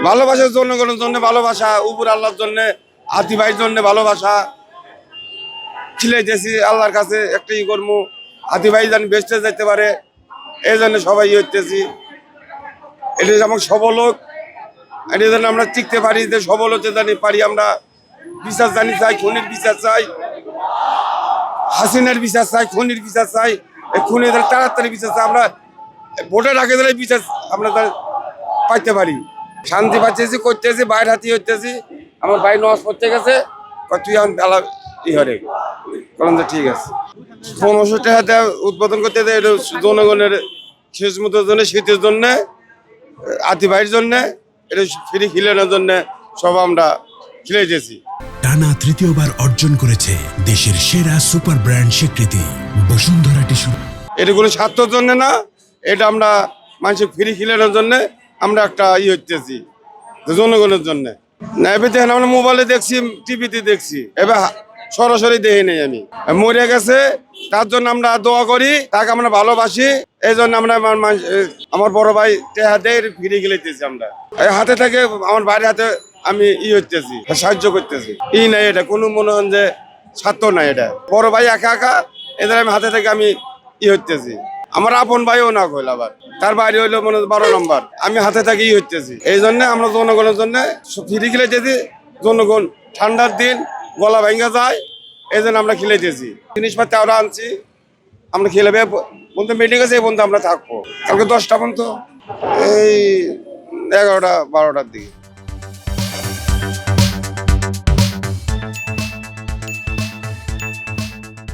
ভালোবাসার জনগণের জন্য ভালোবাসা, উপর আল্লাহর জন্য, হাতি ভাইয়ের জন্য ভালোবাসা খিলাইতেছি আল্লাহর কাছে একটা করবো, হাতি ভাই যেন বেঁচতে যেতে পারে, এই জন্য সবাই হইতেছি। এটা যেমন সবল হোক, এটা যেন আমরা টিকতে পারি, যে সবল হতে জানি পারি, আমরা বিচার জানি চাই, খুনির বিচার চাই, হাসিনার বিচার চাই, খুনির বিচার চাই, এই খুনিদের তাড়াতাড়ি বিচার চাই, আমরা ভোটের আগে দিলে বিচার আমরা পাইতে পারি। শান্তি পাচ্ছি, করতেছি, বাইরে হাতি হইতেছি। আমার ভাই নজ পড়তে গেছে, তুই এখন বেলা হরে বলেন যে ঠিক আছে। 1500 টাকা উদ্বোধন করতে এটা জনগণের শেষ মতের জন্য, শীতের জন্য, হাতি ভাইয়ের জন্য, এটা ফ্রি খিলানোর জন্য সব আমরা খিলাইতেছি। টানা তৃতীয়বার অর্জন করেছে দেশের সেরা সুপার ব্র্যান্ড স্বীকৃতি বসুন্ধরা টিস্যু। এটা কোনো স্বার্থের জন্য না, এটা আমরা মানুষের ফ্রি খিলানোর জন্য আমরা একটা হইতেছি জনগণের জন্য। না এবার দেখেন আমরা মোবাইলে দেখছি, টিভিতে দেখছি, এবার সরাসরি দেখি নেই। আমি মরে গেছে, তার জন্য আমরা দোয়া করি, তাকে আমরা ভালোবাসি, এই জন্য আমরা আমার বড় ভাই টেহাদের ফিরে গেলেতেছি। আমরা এই হাতে থেকে আমার ভাইয়ের হাতে আমি হইতেছি, সাহায্য করতেছি। নাই এটা কোনো মনে হন যে স্বার্থ নাই, এটা বড় ভাই একা একা, এদের আমি হাতে থেকে আমি হইতেছি। আমার আপন ভাইও না কইল, আবার তার বাড়ি হইলো মনে 12 নম্বর, আমি হাতে থাকি হইতেছি। এই জন্য আমরা জনগণের জন্য ফিরে খেলাইতেছি। জনগণ ঠান্ডার দিন গলা ভেঙে যায়, এই জন্য আমরা খেলাইতেছি। জিনিসপাতি আমরা আনছি, আমরা খেলাবে বন্ধু মিটিং আছে, এই বন্ধু আমরা থাকবো কালকে 10টা পর্যন্ত, এই 11টা 12টার দিকে।